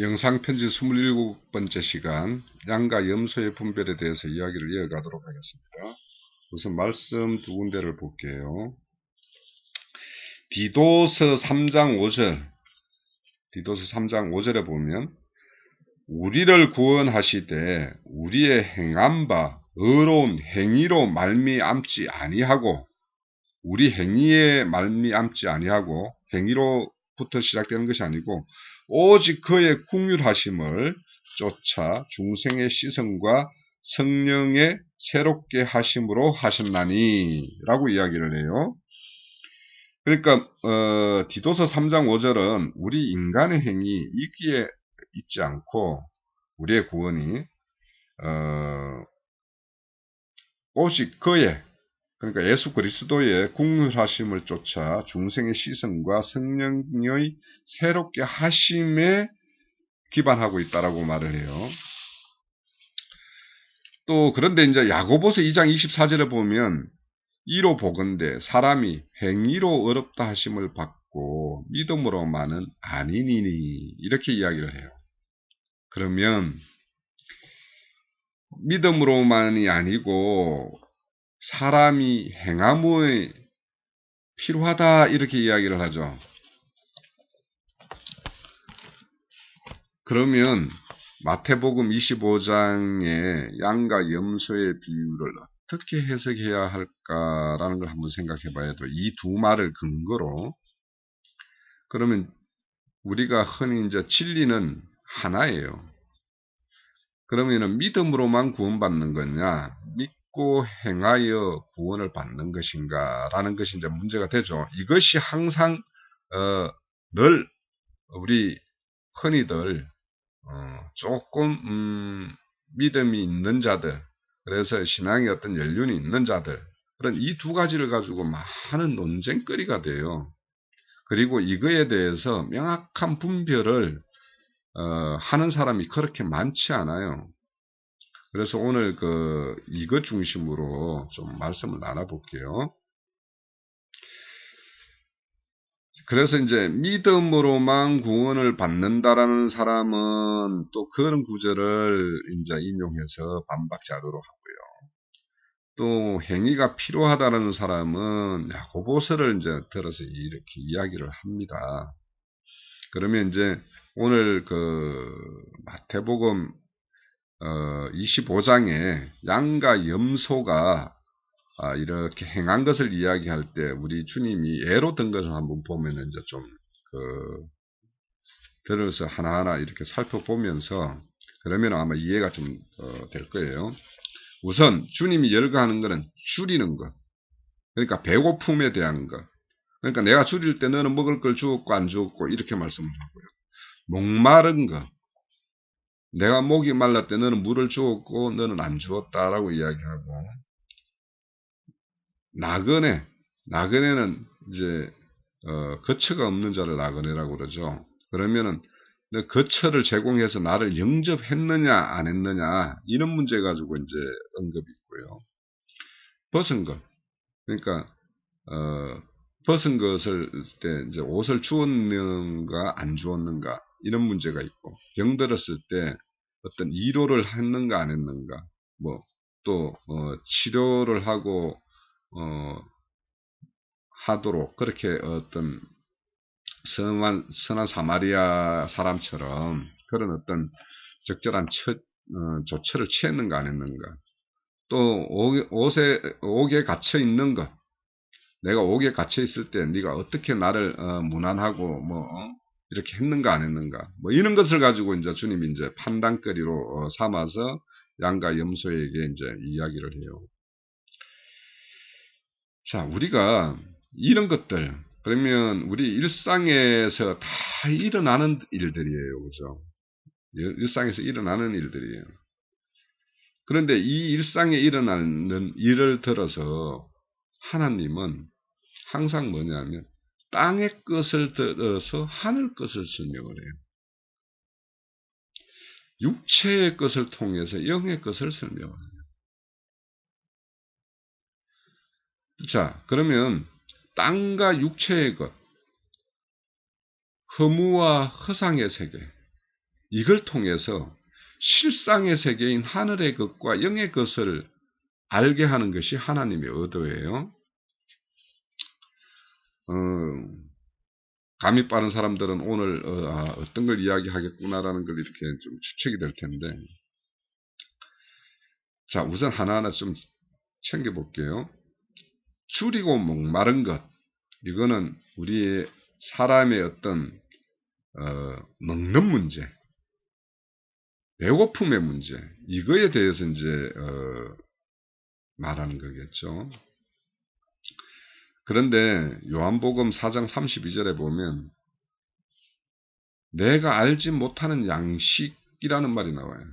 영상 편지 27번째 시간, 양과 염소의 분별에 대해서 이야기를 이어가도록 하겠습니다. 우선 말씀 두 군데를 볼게요. 디도서 3장 5절, 디도서 3장 5절에 보면 우리를 구원하시되 우리의 행한 바 의로운 행위로 말미암지 아니하고, 우리 행위에 말미암지 아니하고, 행위로부터 시작되는 것이 아니고 오직 그의 긍휼하심을 쫓아 중생의 시선과 성령의 새롭게 하심으로 하셨나니 라고 이야기를 해요. 그러니까 디도서 3장 5절은 우리 인간의 행위 이기에 있지 않고 우리의 구원이 오직 그의, 그러니까 예수 그리스도의 긍휼하심을 쫓아 중생의 시선과 성령의 새롭게 하심에 기반하고 있다라고 말을 해요. 또 그런데 이제 야고보서 2장 24절에 보면 이로 보건대 사람이 행위로 의롭다 하심을 받고 믿음으로만은 아니니니 이렇게 이야기를 해요. 그러면 믿음으로만이 아니고 사람이 행함이 필요하다 이렇게 이야기를 하죠. 그러면 마태복음 25장의 양과 염소의 비유를 어떻게 해석해야 할까라는 걸 한번 생각해 봐야 돼. 이 두 말을 근거로, 그러면 우리가 흔히 이제 진리는 하나예요. 그러면은 믿음으로만 구원받는 거냐, 믿고 행하여 구원을 받는 것인가라는 것이 이제 문제가 되죠. 이것이 항상 늘 우리 흔히들 조금 믿음이 있는 자들, 그래서 신앙의 어떤 연륜이 있는 자들, 그런 이 두 가지를 가지고 많은 논쟁거리가 돼요. 그리고 이거에 대해서 명확한 분별을 하는 사람이 그렇게 많지 않아요. 그래서 오늘 이것 중심으로 좀 말씀을 나눠볼게요. 그래서 이제 믿음으로만 구원을 받는다라는 사람은 또 그런 구절을 이제 인용해서 반박자료로 하고요. 또 행위가 필요하다는 사람은 야고보서를 이제 들어서 이렇게 이야기를 합니다. 그러면 이제 오늘 마태복음 25장에 양과 염소가 이렇게 행한 것을 이야기할 때 우리 주님이 예로 든 것을 한번 보면 이제 좀 들어서 하나하나 이렇게 살펴보면서 그러면 아마 이해가 좀 될 거예요. 우선 주님이 열거하는 것은 줄이는 것, 그러니까 배고픔에 대한 것. 그러니까 내가 줄일 때 너는 먹을 걸 주었고 안 주었고 이렇게 말씀을 하고요. 목마른 것, 내가 목이 말랐을 때 너는 물을 주었고 너는 안 주었다라고 이야기하고, 나그네는 이제 거처가 없는 자를 나그네라고 그러죠. 그러면은 거처를 제공해서 나를 영접했느냐 안 했느냐 이런 문제 가지고 이제 언급이 있고요. 벗은 것, 그러니까 벗은 것을 때 이제 옷을 주었는가 안 주었는가 이런 문제가 있고, 병들었을 때 어떤 위로를 했는가 안 했는가, 뭐 또 치료를 하고 하도록 그렇게 어떤 선한 사마리아 사람처럼 그런 어떤 적절한 조처를 취했는가 안 했는가, 또 옥에 갇혀 있는 것, 내가 옥에 갇혀 있을 때 네가 어떻게 나를 무난하고 이렇게 했는가 안 했는가, 뭐 이런 것을 가지고 이제 주님이 이제 판단거리로 삼아서 양과 염소에게 이제 이야기를 해요. 자, 우리가 이런 것들, 그러면 우리 일상에서 다 일어나는 일들이에요. 그죠? 일상에서 일어나는 일들이에요. 그런데 이 일상에 일어나는 일을 들어서 하나님은 항상 뭐냐면 땅의 것을 들어서 하늘 것을 설명을 해요. 육체의 것을 통해서 영의 것을 설명을 해요. 자, 그러면 땅과 육체의 것, 허무와 허상의 세계, 이걸 통해서 실상의 세계인 하늘의 것과 영의 것을 알게 하는 것이 하나님의 의도예요. 감이 빠른 사람들은 오늘 어떤 걸 이야기하겠구나라는 걸 이렇게 좀 추측이 될 텐데, 자, 우선 하나하나 좀 챙겨볼게요. 줄이고 목마른 것, 이거는 우리의 사람의 어떤 먹는 문제, 배고픔의 문제, 이거에 대해서 이제 말하는 거겠죠. 그런데 요한복음 4장 32절에 보면 내가 알지 못하는 양식이라는 말이 나와요.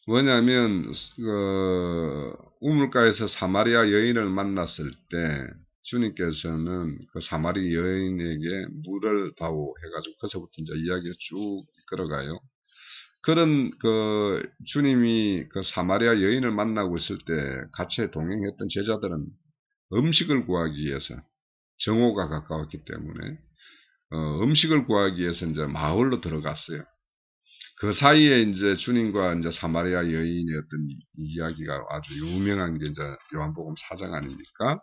뭐냐면 우물가에서 사마리아 여인을 만났을 때 주님께서는 그 사마리 여인에게 물을 다오 해가지고 거기서부터 이제 이야기가 쭉 이끌어가요. 그런 주님이 그 사마리아 여인을 만나고 있을 때 같이 동행했던 제자들은 음식을 구하기 위해서 정오가 가까웠기 때문에 음식을 구하기 위해서 이제 마을로 들어갔어요. 그 사이에 이제 주님과 이제 사마리아 여인의 어떤 이야기가 아주 유명한 게 이제 요한복음 4장 아닙니까?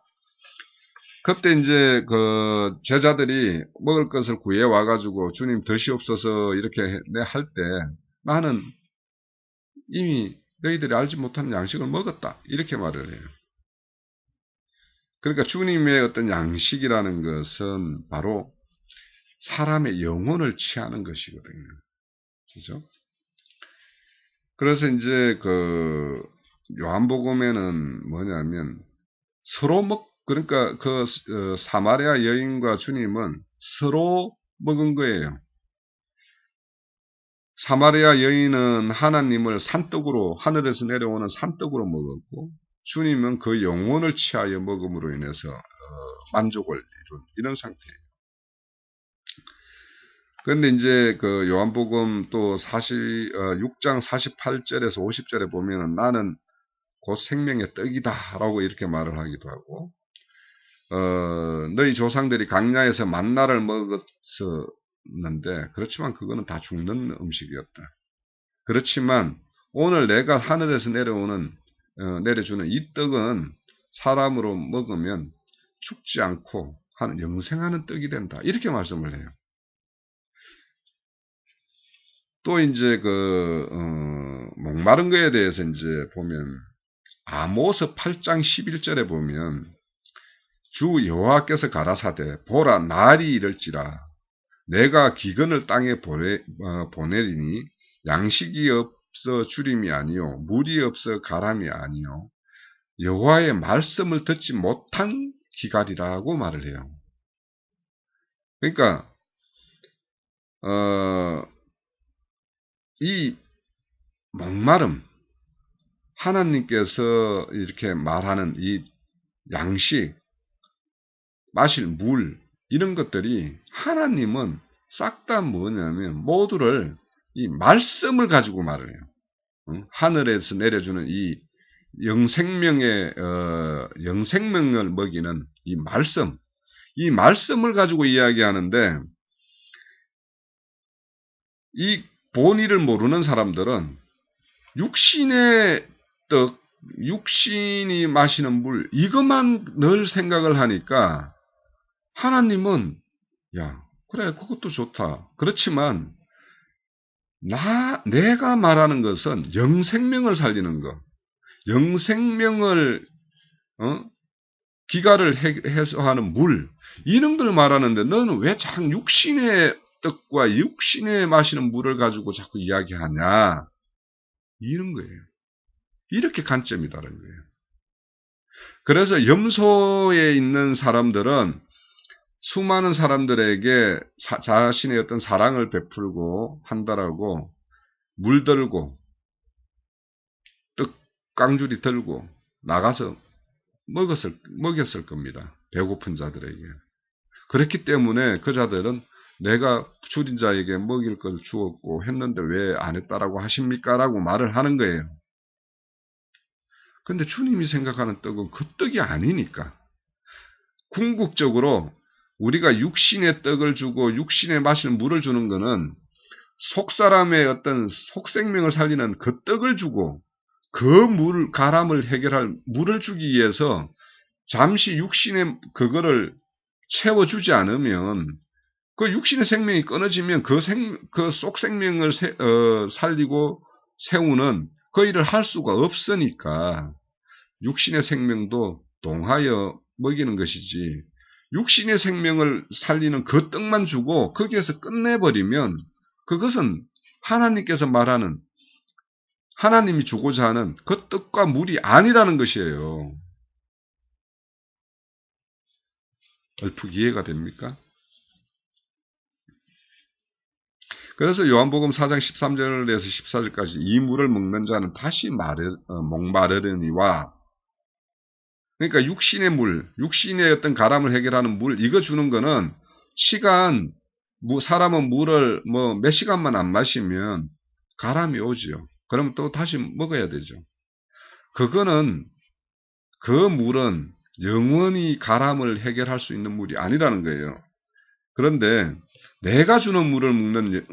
그때 이제 그 제자들이 먹을 것을 구해 와가지고 주님 드시옵소서 이렇게 할 때 나는 이미 너희들이 알지 못하는 양식을 먹었다. 이렇게 말을 해요. 그러니까 주님의 어떤 양식이라는 것은 바로 사람의 영혼을 취하는 것이거든요. 그죠? 그래서 이제 그 요한복음에는 뭐냐면 서로 그러니까 사마리아 여인과 주님은 서로 먹은 거예요. 사마리아 여인은 하나님을 산떡으로 하늘에서 내려오는 산떡으로 먹었고 주님은 그 영혼을 취하여 먹음으로 인해서 만족을 이룬 이런 상태예요. 그런데 이제 그 요한복음 또 6장 48절에서 50절에 보면은 나는 곧 생명의 떡이다라고 이렇게 말을 하기도 하고, 너희 조상들이 광야에서 만나를 먹었었는데, 그렇지만 그거는 다 죽는 음식이었다. 그렇지만 오늘 내가 하늘에서 내려주는 이 떡은 사람으로 먹으면 죽지 않고 영생하는 떡이 된다. 이렇게 말씀을 해요. 또 이제 목마른 거에 대해서 이제 보면 아모스 8장 11절에 보면 주 여호와께서 가라사대 보라 날이 이를지라 내가 기근을 땅에 보내리니 양식이 없어 주림이 아니요 물이 없어 가람이 아니요 여호와의 말씀을 듣지 못한 기갈이라고 말을 해요. 그러니까 이 목마름 하나님께서 이렇게 말하는 이 양식 마실 물 이런 것들이 하나님은 싹 다 뭐냐면 모두를 이 말씀을 가지고 말을 해요. 하늘에서 내려주는 이 영생명을 먹이는 이 말씀을 가지고 이야기하는데 이 본의를 모르는 사람들은 육신의 떡, 육신이 마시는 물 이것만 늘 생각을 하니까 하나님은 야 그래 그것도 좋다. 그렇지만 내가 말하는 것은 영생명을 살리는 것, 영생명을 기가를 해소하는 물 이놈들 말하는데 너는 왜 자꾸 육신의 떡과 육신에 마시는 물을 가지고 자꾸 이야기하냐 이런 거예요. 이렇게 관점이다라는 거예요. 그래서 염소에 있는 사람들은 수많은 사람들에게 자신의 어떤 사랑을 베풀고 한다라고 물들고 떡 깡줄이 들고 나가서 먹였을 겁니다. 배고픈 자들에게. 그렇기 때문에 그 자들은 내가 줄인 자에게 먹일 걸 주었고 했는데 왜 안 했다라고 하십니까? 라고 말을 하는 거예요. 근데 주님이 생각하는 떡은 그 떡이 아니니까. 궁극적으로 우리가 육신의 떡을 주고 육신에 마시는 물을 주는 거는 속사람의 어떤 속생명을 살리는 그 떡을 주고 그 물, 가람을 해결할 물을 주기 위해서 잠시 육신의 그거를 채워주지 않으면 그 육신의 생명이 끊어지면 그 속생명을 살리고 세우는 그 일을 할 수가 없으니까 육신의 생명도 동하여 먹이는 것이지 육신의 생명을 살리는 그 떡만 주고 거기에서 끝내버리면 그것은 하나님께서 말하는 하나님이 주고자 하는 그 떡과 물이 아니라는 것이에요. 얼핏 이해가 됩니까? 그래서 요한복음 4장 13절에서 14절까지 이 물을 먹는 자는 다시 목마르려니와 그러니까 육신의 물, 육신의 어떤 가람을 해결하는 물 이거 주는 거는 시간 사람은 물을 몇 시간만 안 마시면 가람이 오죠. 그러면 또 다시 먹어야 되죠. 그거는 그 물은 영원히 가람을 해결할 수 있는 물이 아니라는 거예요. 그런데 내가 주는 물을 먹는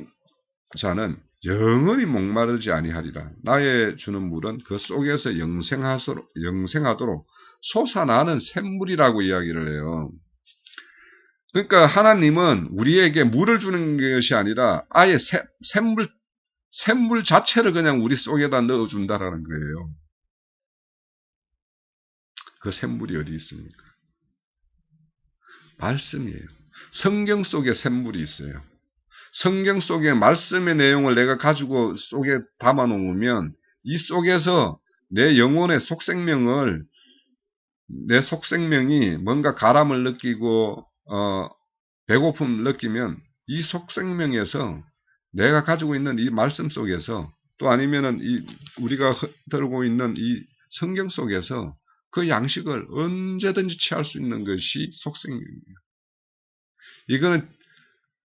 자는 영원히 목마르지 아니하리라. 나의 주는 물은 그 속에서 영생하도록 솟아나는 샘물이라고 이야기를 해요. 그러니까 하나님은 우리에게 물을 주는 것이 아니라 아예 샘물 자체를 그냥 우리 속에다 넣어준다라는 거예요. 그 샘물이 어디 있습니까? 말씀이에요. 성경 속에 샘물이 있어요. 성경 속에 말씀의 내용을 내가 가지고 속에 담아 놓으면 이 속에서 내 영혼의 내 속생명이 뭔가 가람을 느끼고 배고픔을 느끼면 이 속생명에서 내가 가지고 있는 이 말씀 속에서 또 아니면은 우리가 들고 있는 이 성경 속에서 그 양식을 언제든지 취할 수 있는 것이 속생명이에요. 이거는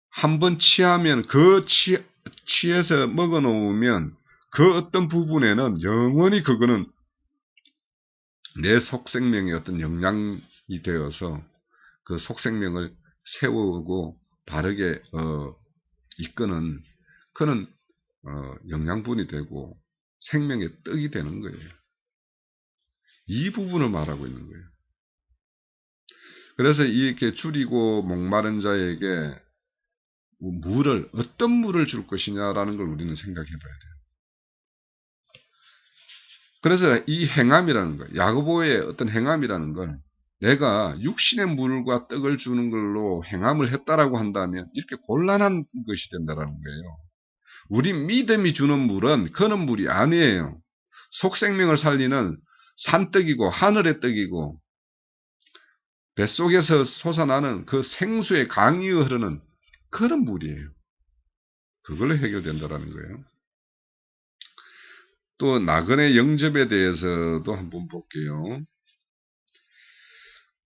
한번 취하면 취해서 먹어 놓으면 그 어떤 부분에는 영원히 그거는 내 속생명의 어떤 영양이 되어서 그 속생명을 세우고 바르게 이끄는 그는 영양분이 되고 생명의 떡이 되는 거예요. 이 부분을 말하고 있는 거예요. 그래서 이렇게 줄이고 목마른 자에게 어떤 물을 줄 것이냐라는 걸 우리는 생각해 봐야 돼요. 그래서 이 행함이라는 거, 야고보의 어떤 행함이라는 걸 내가 육신의 물과 떡을 주는 걸로 행함을 했다라고 한다면 이렇게 곤란한 것이 된다라는 거예요. 우리 믿음이 주는 물은 그런 물이 아니에요. 속생명을 살리는 산떡이고 하늘의 떡이고 뱃속에서 솟아나는 그 생수의 강이 흐르는 그런 물이에요. 그걸로 해결된다라는 거예요. 또 나그네 영접에 대해서도 한번 볼게요.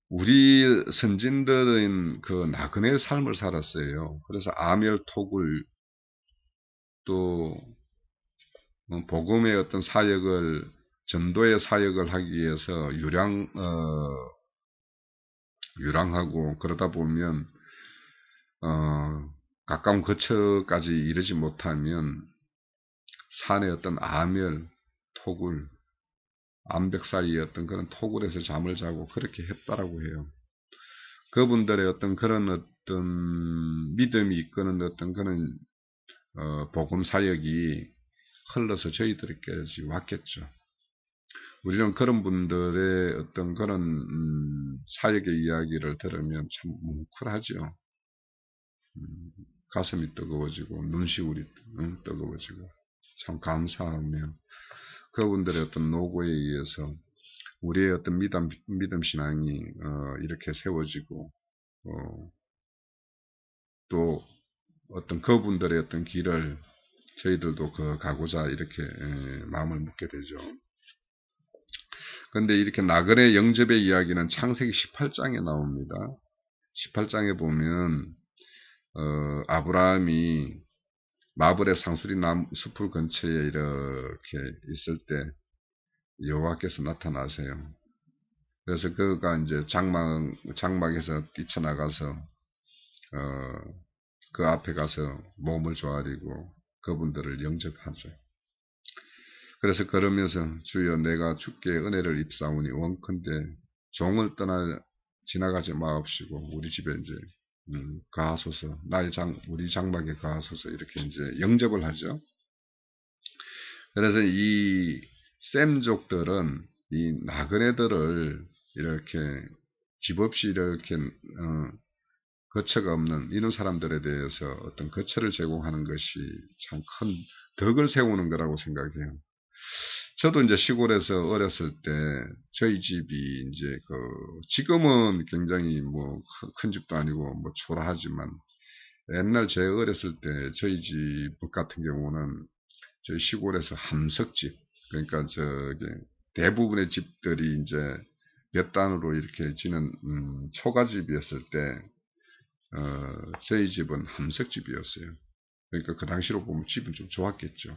우리 선진들은 그 나그네 삶을 살았어요. 그래서 아멸 토굴 또 복음의 어떤 사역을 전도의 사역을 하기 위해서 유랑하고 그러다 보면 가까운 거처까지 이르지 못하면 산의 어떤 아멸 토굴 암벽 사이의 어떤 그런 토굴에서 잠을 자고 그렇게 했다라고 해요. 그분들의 어떤 그런 어떤 믿음이 이끄는 어떤 그런 복음 사역이 흘러서 저희들에게까지 왔겠죠. 우리는 그런 분들의 어떤 그런 사역의 이야기를 들으면 참 뭉클하죠. 가슴이 뜨거워지고 눈시울이 뜨거워지고 참 감사하며 그분들의 어떤 노고에 의해서 우리의 어떤 믿음 신앙이 이렇게 세워지고 또 어떤 그분들의 어떤 길을 저희들도 가고자 이렇게 마음을 먹게 되죠. 그런데 이렇게 나그네 영접의 이야기는 창세기 18장에 나옵니다. 18장에 보면 아브라함이 마블의 상수리 숲을 근처에 이렇게 있을 때 여호와께서 나타나세요. 그래서 그가 이제 장막에서 뛰쳐나가서 그 앞에 가서 몸을 조아리고 그분들을 영접하죠. 그래서 걸으면서 주여 내가 주께 은혜를 입사오니 원컨대 종을 떠나 지나가지 마옵시고 우리 집에 이제 가하소서 우리 장막에 가하소서 이렇게 이제 영접을 하죠. 그래서 이 셈족들은 이 나그네들을 이렇게 집 없이 이렇게 거처가 없는 이런 사람들에 대해서 어떤 거처를 제공하는 것이 참 큰 덕을 세우는 거라고 생각해요. 저도 이제 시골에서 어렸을 때 저희 집이 이제 지금은 굉장히 뭐 큰 집도 아니고 뭐 초라하지만 옛날 제 어렸을 때 저희 집 같은 경우는 저희 시골에서 함석집, 그러니까 대부분의 집들이 이제 몇 단으로 이렇게 지는 초가집이었을 때 저희 집은 함석집이었어요. 그러니까 그 당시로 보면 집은 좀 좋았겠죠.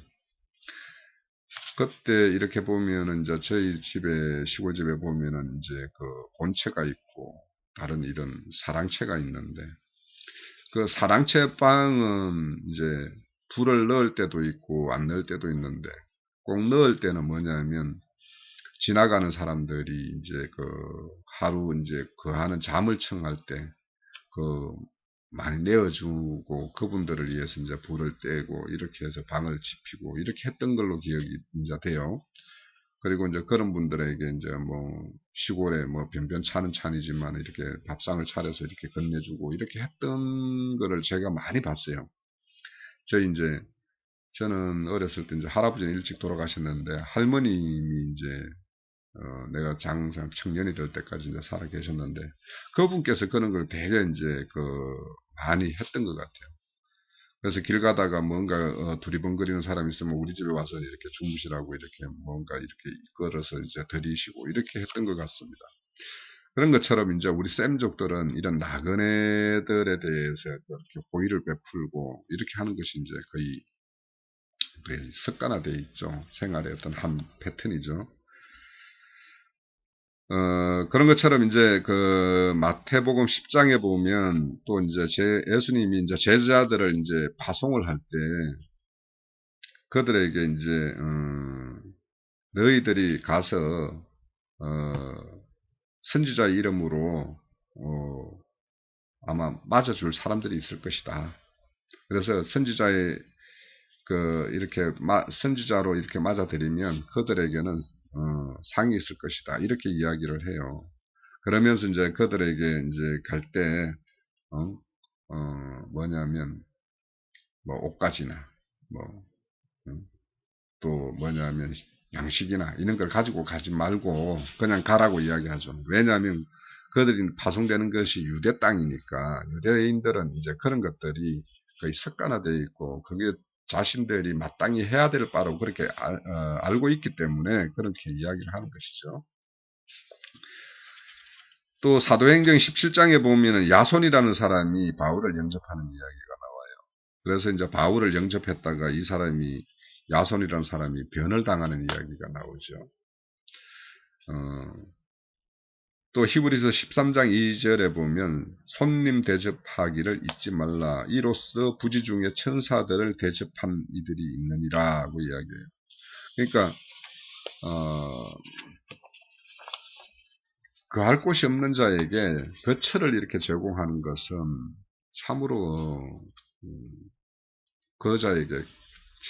그때 이렇게 보면은 이제 저희 집에 시골집에 보면은 이제 본체가 있고 다른 이런 사랑채가 있는데 그 사랑채 빵은 이제 불을 넣을 때도 있고 안 넣을 때도 있는데 꼭 넣을 때는 뭐냐면 지나가는 사람들이 이제 하루 이제 하는 잠을 청할 때 많이 내어주고 그분들을 위해서 이제 불을 떼고 이렇게 해서 방을 지피고 이렇게 했던 걸로 기억이 이제 돼요. 그리고 이제 그런 분들에게 이제 뭐 시골에 뭐 변변찮은 찬이지만 이렇게 밥상을 차려서 이렇게 건네주고 이렇게 했던 거를 제가 많이 봤어요. 저는 어렸을 때 이제 할아버지는 일찍 돌아가셨는데 할머님이 이제 내가 청년이 될 때까지 이제 살아 계셨는데, 그분께서 그런 걸 되게 이제, 많이 했던 것 같아요. 그래서 길 가다가 뭔가, 두리번거리는 사람이 있으면 우리 집에 와서 이렇게 주무시라고 이렇게 뭔가 이렇게 이끌어서 이제 들이시고 이렇게 했던 것 같습니다. 그런 것처럼 이제 우리 쌤족들은 이런 나그네들에 대해서 그렇게 호의를 베풀고 이렇게 하는 것이 이제 거의 습관화되어 있죠. 생활의 어떤 한 패턴이죠. 그런 것처럼 이제 마태복음 10장에 보면 또 이제 예수님이 이제 제자들을 이제 파송을 할 때 그들에게 이제, 너희들이 가서, 선지자의 이름으로, 아마 맞아줄 사람들이 있을 것이다. 그래서 선지자로 이렇게 맞아들이면 그들에게는, 상이 있을 것이다. 이렇게 이야기를 해요. 그러면서 이제 그들에게 이제 갈 때, 뭐냐면, 뭐, 옷가지나, 뭐, 또 뭐냐면, 양식이나 이런 걸 가지고 가지 말고 그냥 가라고 이야기하죠. 왜냐하면 그들이 파송되는 것이 유대 땅이니까 유대인들은 이제 그런 것들이 거의 습관화되어 있고 그게 자신들이 마땅히 해야 될 바로 그렇게 알고 있기 때문에 그렇게 이야기를 하는 것이죠. 또 사도행전 17장에 보면은 야손이라는 사람이 바울을 영접하는 이야기가 나와요. 그래서 이제 바울을 영접했다가 이 사람이 야손이라는 사람이 변을 당하는 이야기가 나오죠. 또 히브리서 13장 2절에 보면 손님 대접하기를 잊지 말라. 이로써 부지 중에 천사들을 대접한 이들이 있느니라고 이야기해요. 그러니까 할 곳이 없는 자에게 거처를 이렇게 제공하는 것은 참으로 그 자에게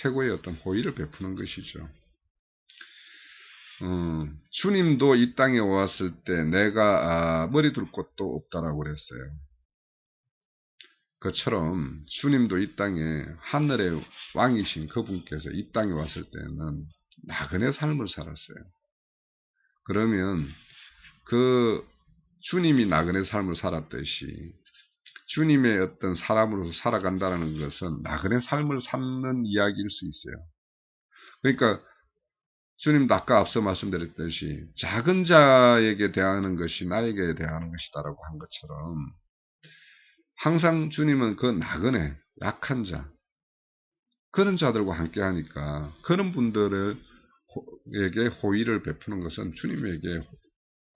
최고의 어떤 호의를 베푸는 것이죠. 주님도 이 땅에 왔을 때 내가 머리 둘 곳도 없다라고 그랬어요. 그처럼 주님도 이 땅에 하늘의 왕이신 그분께서 이 땅에 왔을 때는 나그네 삶을 살았어요. 그러면 주님이 나그네 삶을 살았듯이 주님의 어떤 사람으로서 살아간다는 것은 나그네 삶을 사는 이야기일 수 있어요. 그러니까 주님도 아까 앞서 말씀드렸듯이 작은 자에게 대하는 것이 나에게 대하는 것이다라고 한 것처럼 항상 주님은 그 나그네, 약한 자, 그런 자들과 함께 하니까 그런 분들에게 호의를 베푸는 것은 주님에게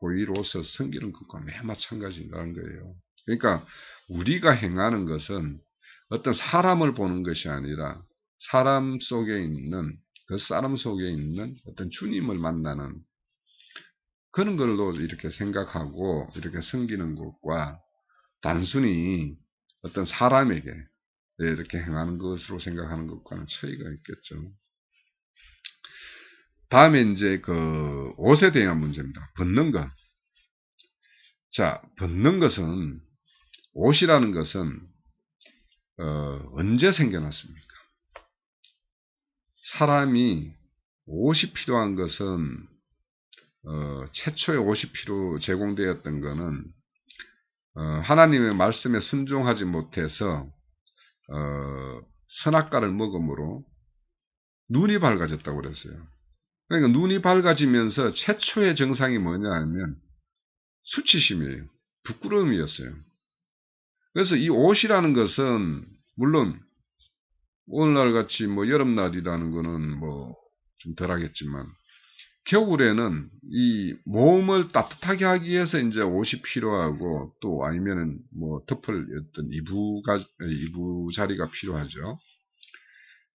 호의로서 섬기는 것과 매우 마찬가지라는 거예요. 그러니까 우리가 행하는 것은 어떤 사람을 보는 것이 아니라 사람 속에 있는 그 사람 속에 있는 어떤 주님을 만나는 그런 걸로 이렇게 생각하고 이렇게 섬기는 것과 단순히 어떤 사람에게 이렇게 행하는 것으로 생각하는 것과는 차이가 있겠죠. 다음에 이제 그 옷에 대한 문제입니다. 벗는 것. 자, 벗는 것은 옷이라는 것은 언제 생겨났습니까? 사람이 옷이 필요한 것은 최초의 옷이 제공되었던 것은 하나님의 말씀에 순종하지 못해서 선악과를 먹음으로 눈이 밝아졌다고 그랬어요. 그러니까 눈이 밝아지면서 최초의 정상이 뭐냐 하면 수치심이에요. 부끄러움이었어요. 그래서 이 옷이라는 것은 물론 오늘날 같이 뭐 여름날이라는 거는 뭐 좀 덜하겠지만 겨울에는 이 몸을 따뜻하게 하기 위해서 이제 옷이 필요하고 또 아니면은 뭐 덮을 어떤 이부자리가 필요하죠.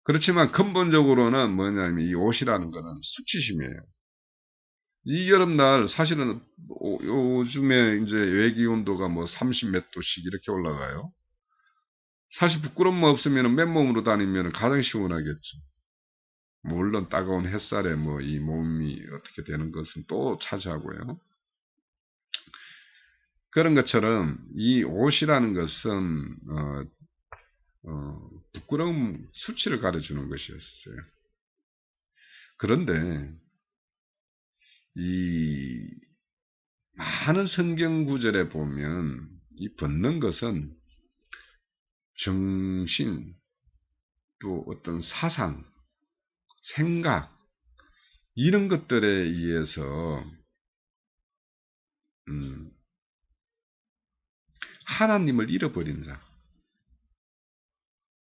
그렇지만 근본적으로는 뭐냐면 이 옷이라는 거는 수치심이에요. 이 여름날 사실은 요즘에 이제 외기 온도가 뭐 30 몇 도씩 이렇게 올라가요. 사실 부끄러움 없으면 맨몸으로 다니면 가장 시원하겠죠. 물론 따가운 햇살에 뭐 이 몸이 어떻게 되는 것은 또 차지하고요. 그런 것처럼 이 옷이라는 것은 부끄러움 수치를 가려주는 것이었어요. 그런데 이 많은 성경 구절에 보면 이 벗는 것은 정신 또 어떤 사상, 생각 이런 것들에 의해서 하나님을 잃어버린 자,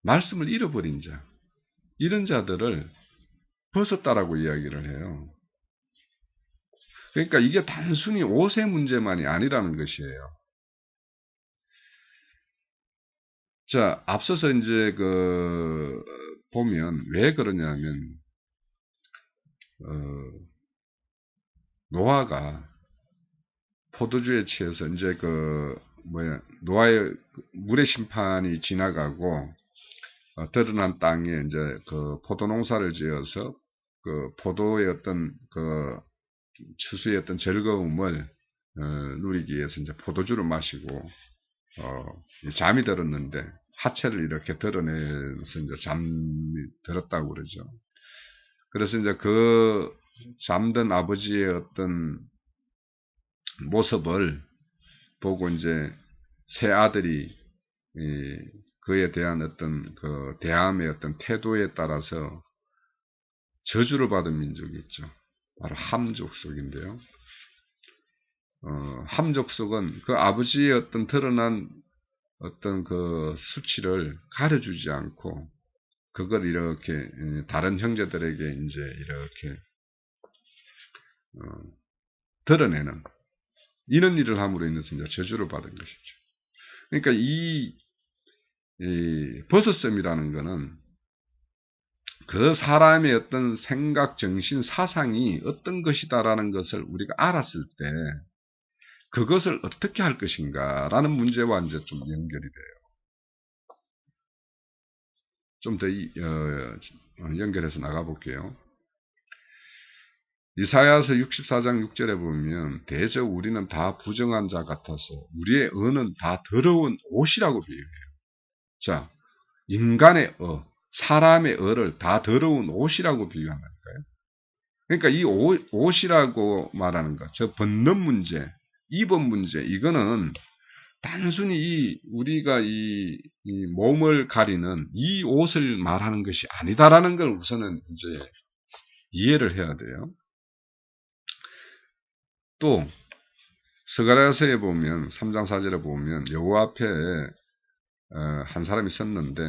말씀을 잃어버린 자, 이런 자들을 벗었다라고 이야기를 해요. 그러니까 이게 단순히 옷의 문제만이 아니라는 것이에요. 자, 앞서서 이제 보면 왜 그러냐면, 노아가 포도주에 취해서 이제 노아의 물의 심판이 지나가고, 드러난 땅에 이제 그 포도 농사를 지어서 그 포도의 어떤 추수의 어떤 즐거움을 누리기 위해서 이제 포도주를 마시고 잠이 들었는데 하체를 이렇게 드러내서 이제 잠이 들었다고 그러죠. 그래서 이제 그 잠든 아버지의 어떤 모습을 보고 이제 새 아들이 그에 대한 어떤 그 대함의 어떤 태도에 따라서 저주를 받은 민족이 있죠. 바로 함 족속인데요. 함 족속은 그 아버지의 어떤 드러난 어떤 그 수치를 가려주지 않고 그걸 이렇게 다른 형제들에게 이제 이렇게 드러내는 이런 일을 함으로 인해서 이제 저주를 받은 것이죠. 그러니까 이 버섯섬이라는 것은 그 사람의 어떤 생각, 정신, 사상이 어떤 것이다라는 것을 우리가 알았을 때 그것을 어떻게 할 것인가라는 문제와 이제 좀 연결이 돼요. 좀 더 연결해서 나가볼게요. 이사야서 64장 6절에 보면 대저 우리는 다 부정한 자 같아서 우리의 의는 다 더러운 옷이라고 비유해요. 자, 인간의 사람의 의를 다 더러운 옷이라고 비유한다니까요. 그러니까 이 옷이라고 말하는 것, 저 벗는 문제, 입은 문제, 이거는 단순히 우리가 이 몸을 가리는 이 옷을 말하는 것이 아니다라는 걸 우선은 이제 이해를 해야 돼요. 또 스가랴서에 보면 3장 4절에 보면 여호와 앞에 한 사람이 섰는데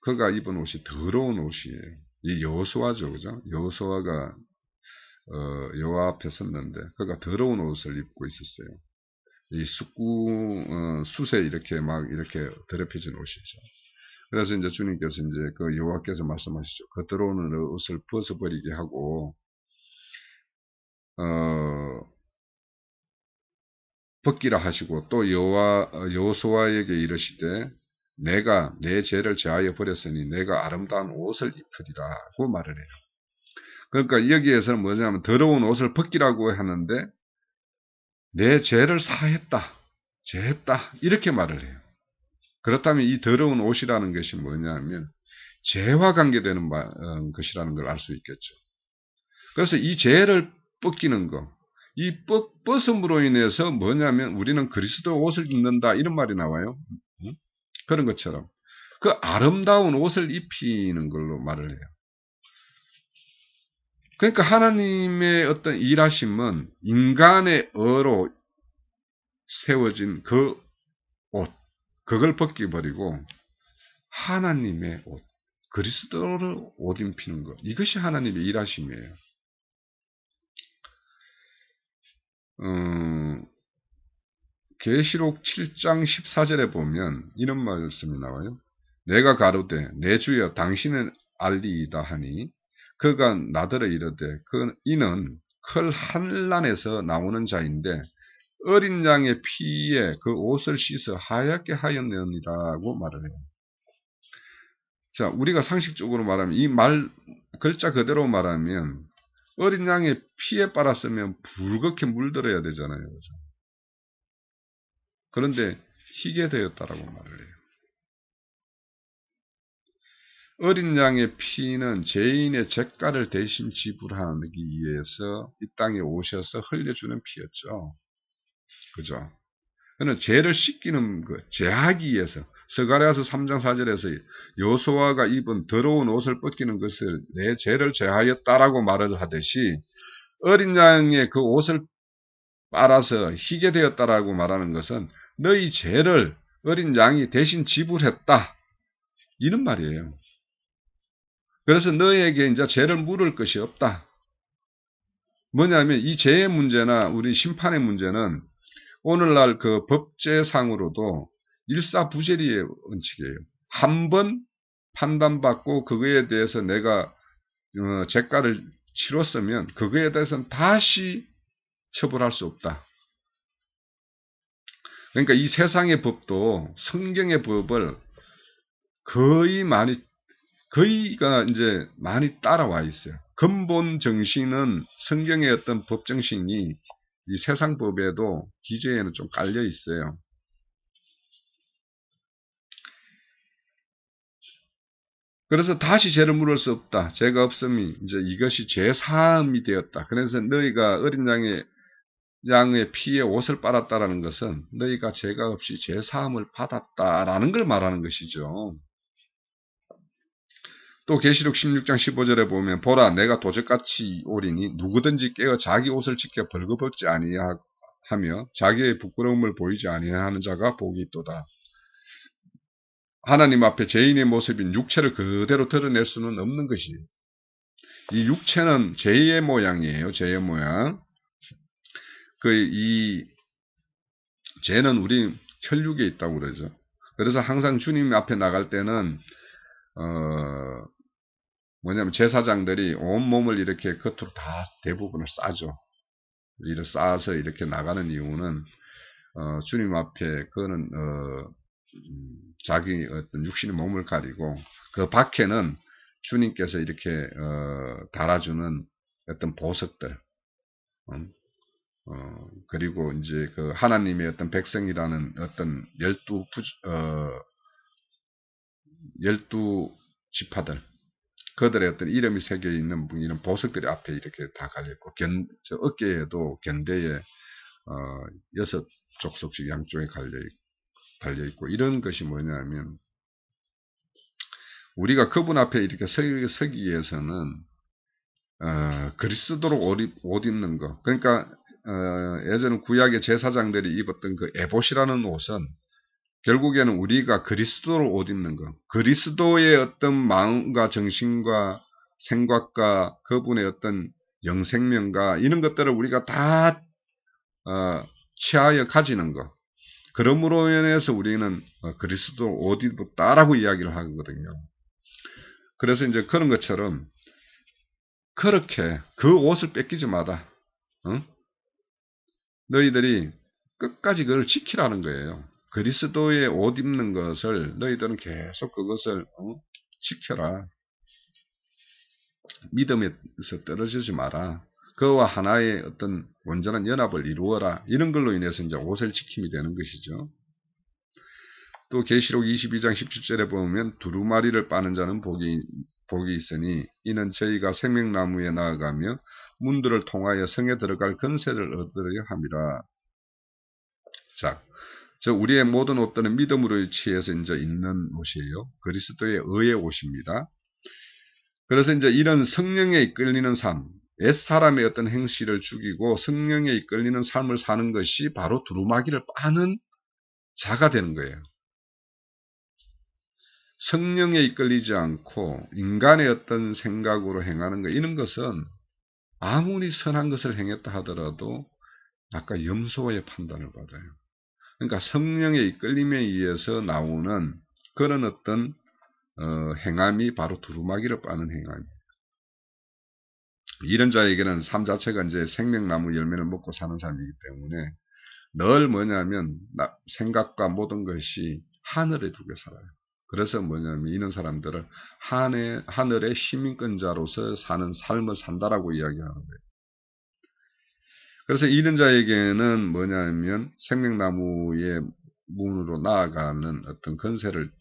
그가 입은 옷이 더러운 옷이에요. 이 여호수아죠, 그죠? 여호수아가 여호와 앞에 섰는데 그가 더러운 옷을 입고 있었어요. 이 숯에 이렇게 막 이렇게 더럽혀진 옷이죠. 그래서 이제 주님께서 이제 그 여호와께서 말씀하시죠. 그 들어오는 옷을 벗어버리게 하고, 벗기라 하시고, 또 여호수아에게 이르시되, 내가 내 죄를 제하여 버렸으니 내가 아름다운 옷을 입으리라고 말을 해요. 그러니까 여기에서는 뭐냐면 더러운 옷을 벗기라고 하는데, 내 죄를 사했다, 죄했다, 이렇게 말을 해요. 그렇다면 이 더러운 옷이라는 것이 뭐냐면 죄와 관계되는 것이라는 걸 알 수 있겠죠. 그래서 이 죄를 벗기는 것, 이 벗음으로 인해서 뭐냐면 우리는 그리스도 옷을 입는다 이런 말이 나와요. 그런 것처럼 그 아름다운 옷을 입히는 걸로 말을 해요. 그러니까 하나님의 어떤 일하심은 인간의 어로 세워진 그 옷, 그걸 벗겨버리고 하나님의 옷, 그리스도를 옷 입히는 것, 이것이 하나님의 일하심이에요. 계시록 7장 14절에 보면 이런 말씀이 나와요. 내가 가로되 내 주여 당신은 알리이다 하니 그가 나더러 이르되 이는 클 환난에서 나오는 자인데 어린 양의 피에 그 옷을 씻어 하얗게 하였느니라고 말을 해요. 자, 우리가 상식적으로 말하면 이 글자 그대로 말하면 어린 양의 피에 빨았으면 붉게 물들어야 되잖아요. 그렇죠? 그런데 희게 되었다라고 말을 해요. 어린 양의 피는 죄인의 죄가를 대신 지불하기 위해서 이 땅에 오셔서 흘려주는 피였죠. 그죠? 그는 죄를 씻기는 것, 죄하기 위해서 스가랴서 3장 4절에서 여호수아가 입은 더러운 옷을 벗기는 것을 내 죄를 제하였다라고 말을 하듯이 어린 양의 그 옷을 빨아서 희게 되었다라고 말하는 것은 너희 죄를 어린 양이 대신 지불했다 이런 말이에요. 그래서 너희에게 이제 죄를 물을 것이 없다. 뭐냐면 이 죄의 문제나 우리 심판의 문제는 오늘날 그 법제상으로도 일사부재리의 원칙이에요. 한 번 판단받고 그거에 대해서 내가 죄가를 치렀으면 그거에 대해서는 다시 처벌할 수 없다. 그러니까 이 세상의 법도 성경의 법을 거의가 이제 많이 따라와 있어요. 근본 정신은 성경의 어떤 법 정신이 이 세상 법에도 기저에는 좀 깔려 있어요. 그래서 다시 죄를 물을 수 없다. 죄가 없음이 이제 이것이 죄 사함이 되었다. 그래서 너희가 어린 양의 피에 옷을 빨았다라는 것은 너희가 죄가 없이 죄 사함을 받았다라는 걸 말하는 것이죠. 또 계시록 16장 15절에 보면 보라 내가 도적같이 오리니 누구든지 깨어 자기 옷을 지켜 벌거벗지 아니하며 자기의 부끄러움을 보이지 아니하는 자가 복이 있도다. 하나님 앞에 죄인의 모습인 육체를 그대로 드러낼 수는 없는 것이에요. 이 육체는 죄의 모양이에요. 죄의 모양. 이 죄는 우리 혈육에 있다고 그러죠. 그래서 항상 주님 앞에 나갈 때는 뭐냐면 제사장들이 온 몸을 이렇게 겉으로 다 대부분을 싸죠. 이를 싸서 이렇게 나가는 이유는 주님 앞에 그거는 자기 어떤 육신의 몸을 가리고 그 밖에는 주님께서 이렇게 달아주는 어떤 보석들, 그리고 이제 그 하나님의 어떤 백성이라는 어떤 12 지파들, 그들의 어떤 이름이 새겨 있는 이런 보석들이 앞에 이렇게 다 갈려 있고 어깨에도 견대에 6족속씩 양쪽에 달려 있고 이런 것이 뭐냐면 우리가 그분 앞에 이렇게 서기 위해서는 그리스도로 옷 입는 것. 그러니까 예전 구약의 제사장들이 입었던 그 에봇이라는 옷은 결국에는 우리가 그리스도로 옷 입는 것. 그리스도의 어떤 마음과 정신과 생각과 그분의 어떤 영생명과 이런 것들을 우리가 다 취하여 가지는 것. 그러므로 인해서 우리는 그리스도 옷 입었다라고 이야기를 하거든요. 그래서 이제 그런 것처럼 그렇게 그 옷을 뺏기지 마라. 응? 너희들이 끝까지 그걸 지키라는 거예요. 그리스도의 옷 입는 것을 너희들은 계속 그것을 지켜라. 믿음에서 떨어지지 마라. 그와 하나의 어떤 온전한 연합을 이루어라. 이런 걸로 인해서 이제 옷을 지킴이 되는 것이죠. 또 계시록 22장 17절에 보면 두루마리를 빠는 자는 복이 있으니 이는 저희가 생명나무에 나아가며 문들을 통하여 성에 들어갈 권세를 얻으려 함이라. 자, 우리의 모든 옷들은 믿음으로 취해서 이제 있는 옷이에요. 그리스도의 의의 옷입니다. 그래서 이제 이런 성령에 이끌리는 삶, 옛사람의 어떤 행실을 죽이고 성령에 이끌리는 삶을 사는 것이 바로 두루마기를 빠는 자가 되는 거예요. 성령에 이끌리지 않고 인간의 어떤 생각으로 행하는 것, 이런 것은 아무리 선한 것을 행했다 하더라도 아까 염소의 판단을 받아요. 그러니까 성령의 이끌림에 의해서 나오는 그런 어떤 행함이 바로 두루마기를 빠는 행함이에요. 이런 자에게는 삶 자체가 이제 생명나무 열매를 먹고 사는 삶이기 때문에 늘 뭐냐면 생각과 모든 것이 하늘에 두게 살아요. 그래서 뭐냐면 이런 사람들을 하늘의 시민권자로서 사는 삶을 산다라고 이야기하는 거예요. 그래서 이런 자에게는 뭐냐면 생명나무의 문으로 나아가는 어떤 권세를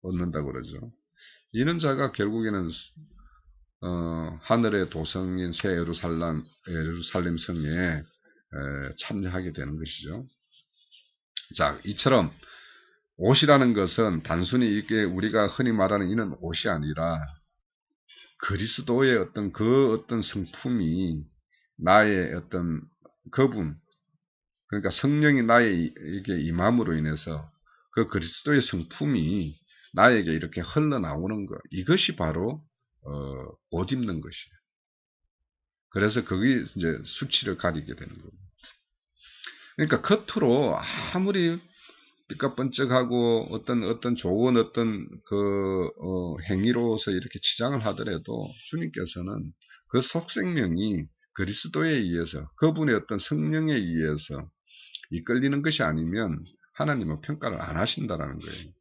얻는다고 그러죠. 이런 자가 결국에는 하늘의 도성인 새 예루살렘 성에 참여하게 되는 것이죠. 자, 이처럼 옷이라는 것은 단순히 이게 우리가 흔히 말하는 이는 옷이 아니라 그리스도의 어떤 성품이 나의 어떤 그분, 그러니까 성령이 나에게 임함으로 인해서 그 그리스도의 성품이 나에게 이렇게 흘러나오는 것, 이것이 바로 옷 입는 것이에요. 그래서 그게 이제 수치를 가리게 되는 겁니다. 그러니까 겉으로 아무리 삐까뻔쩍하고 어떤 좋은 행위로서 이렇게 치장을 하더라도 주님께서는 그 속생명이 그리스도에 의해서 그분의 어떤 성령에 의해서 이끌리는 것이 아니면 하나님은 평가를 안 하신다라는 거예요.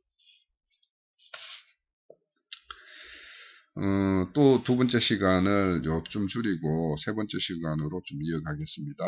또 두 번째 시간을 좀 줄이고 세 번째 시간으로 좀 이어가겠습니다.